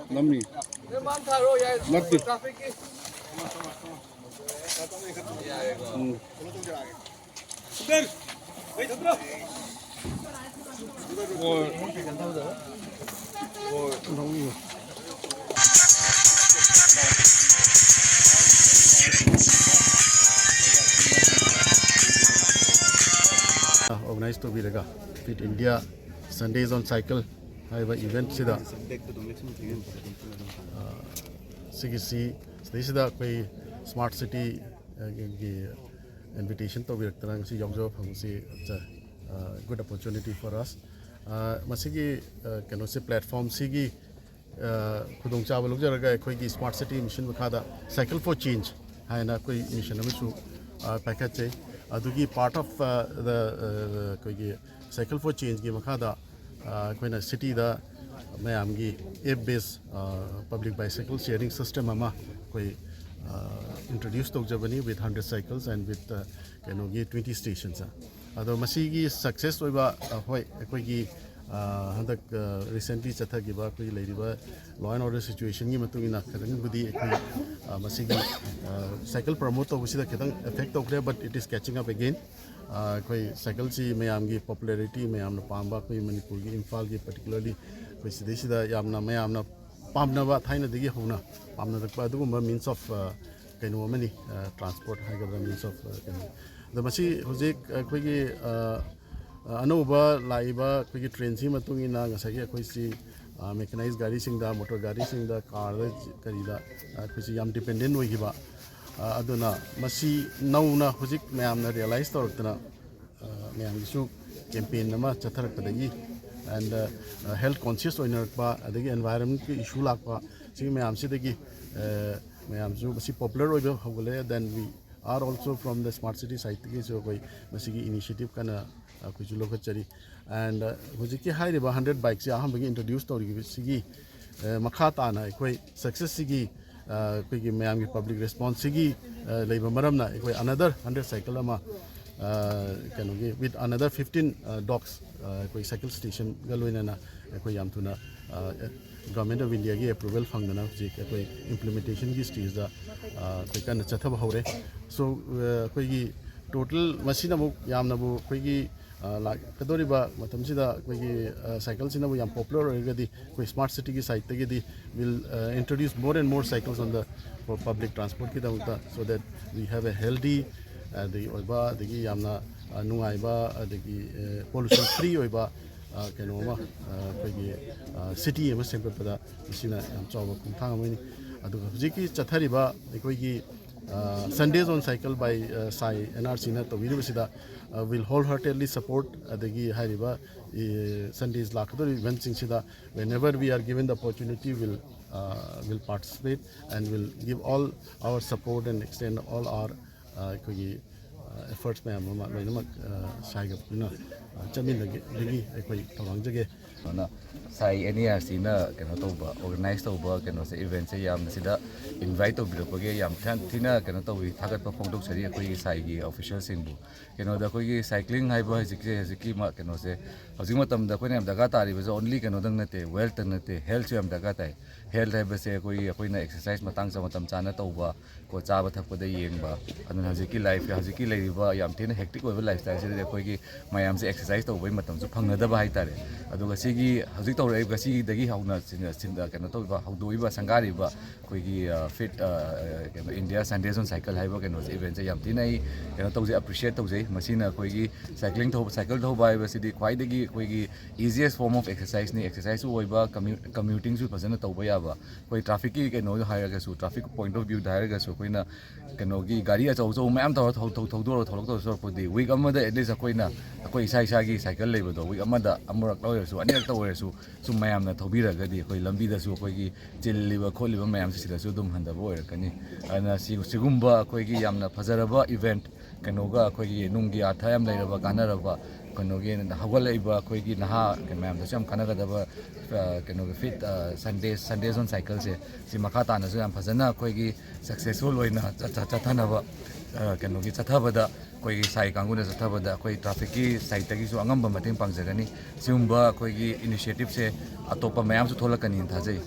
Namni. Natti. Organized to be the Fit India Sundays on Cycle have an event sida CGC this is the smart city invitation to be a good opportunity for us masigi kanosi platform sigi khudong chawal jaraga khoi smart city mission khada cycle for change haina koi mission amusu package adugi part of the cycle for change gi makhada koina city da mayam gi app based public bicycle sharing system ama koi introduced to Germany with 100 cycles and with 20 stations ado masigi success oiba hoi koi gi handak recently chathagiba koi leiriba law and order situation gi matungina kadang budi masigi cycle promote to sida kadang effect okre but it is catching up again koi cycle si mayam gi popularity mayam na pamba koi manipur gi imphal gi particularly koi sida yamna mayam na pamna ba thaina digi hona pamna da adu means of kaino mani transport hagadra means of the masi hojik koi gi anova laiba koi train si matungina ngasagi koi si mechanized gari singda motor gari singda car karida koi si yam dependent hoigiba aduna masi nauna hojik mayamna realize tortana mayam su campaign nama chatharakpadagi and health conscious oinarpa adagi environment ki issue lakpa si mayam sidagi mayam su masi popular oiba hogole then we are also from the smart city site ki so koi masigi initiative kana kuchu lokachari and hojiki hairiba 100 bikes ya hambagi introduce tori sigi makhata na koi success sigi koi mayam ki public response sigi leiba maramna koi another 100 cycle ama kanogi with another 15 dogs koi cycle station galoina na koi yam thuna government of India ki approval fangdana ji koi implementation ki stage da koi kan chathab hore so koi gi total masina bu yamna bu koi gi kadoriba matamsida koi gi cycle sina bu yam popular already koi smart city ki site gi di will introduce more and more cycles on the for public transport ki da so that we have a healthy the oiba the yamna nungaiba the pollution free oiba kenoma koi city ama sempada sina yam chawa khumthang amani adu hujiki chathariba koi gi Sundays on cycle by Sai NRC na to video will wholeheartedly support the hariba Sundays lakador events sida whenever we are given the opportunity will participate and will give all our support and extend all our efforts mayam sai gapna chamin lagi koi tawang na sai NRC na kano to ba organize to ba kano se event se yam sida invite to bi ko ge yam than thina kano to wi thagat pa phongdok sari koi sai gi official sing bu kano da koi gi cycling hai ba hijiki ma kano se hojing matam da koi ne daga tari ba only kano dang nate wealth nate health yam daga tai health hai ba se koi na exercise matang sa matam chana to ba ko cha ba thak pa da yeng ba anu hojiki life hojiki lai ba yam thina hectic oi ba lifestyle se koi gi mayam se exercise to bai matam su phangna da ba hai tare adu ga sigi hojik to rai ga sigi dagi hauna sinda kano to ba haudu ba sangari ba koi gi fit India Sundays on cycle hai ba kano event se yam thina kano to je appreciate to je masina koi gi cycling to cycle to ba ba sidi khwai dagi koi gi easiest form of exercise ni exercise oi ba commuting su phasana to ba ya ba koi traffic ki kano haira ga su traffic point of view daira ga su koi na kano gi gari a chau mayam to thau to so po di week amada at least koi na koi sai gi cycle lei ba do week amada amurak lo su aniak to su mayam na thobira ga di koi lambi da su koi gi chilliba kholiba mayam sida su dum handa bo kani ana sigumba koi gi yamna fajaraba event kano ga koi gi nunggi artha yam leiraba ganaraba ꯀꯩꯅꯣꯒꯤ ꯍꯧꯒꯠꯂꯛꯏꯕ ꯑꯩꯈꯣꯏꯒꯤ ꯅꯍꯥ ꯃꯌꯥꯝꯗꯁꯨ ꯌꯥꯝ ꯀꯥꯟꯅꯒꯗꯕ ꯀꯩꯅꯣꯒꯤ feet Sunday zone ꯁꯥꯏꯀꯜꯁꯦ ꯁꯤ ꯃꯈꯥ ꯇꯥꯅꯁꯨ ꯌꯥꯝ ꯐꯖꯅ ꯑꯩꯈꯣꯏꯒꯤ ꯁꯛꯁꯦꯁꯐꯨꯜ ꯑꯣꯏꯅ ꯆꯠꯊꯅꯕ ꯀꯩꯅꯣꯒꯤ ꯆꯠꯊꯕꯗ ꯑꯩꯈꯣꯏꯒꯤ ꯁꯥꯏ ꯀꯥꯡꯕꯨꯅ ꯆꯠꯊꯕꯗ ꯑꯩꯈꯣꯏ ꯇ꯭ꯔꯥꯐꯤꯛꯀꯤ ꯁꯥꯏꯠꯇꯒꯤꯁꯨ ꯑꯉꯝꯕ ꯃꯇꯦꯡ ꯄꯥꯡꯖꯒꯅꯤ ꯁꯤꯒꯨꯝꯕ ꯑꯩꯈꯣꯏꯒꯤ ꯏꯅꯤꯁꯤꯌꯦꯇꯤꯞꯁꯦ ꯑꯇꯣꯞꯄ ꯃꯌꯥꯝꯁꯨ ꯊꯣꯛꯂꯛꯀꯅꯤꯅ ꯊꯥꯖꯩ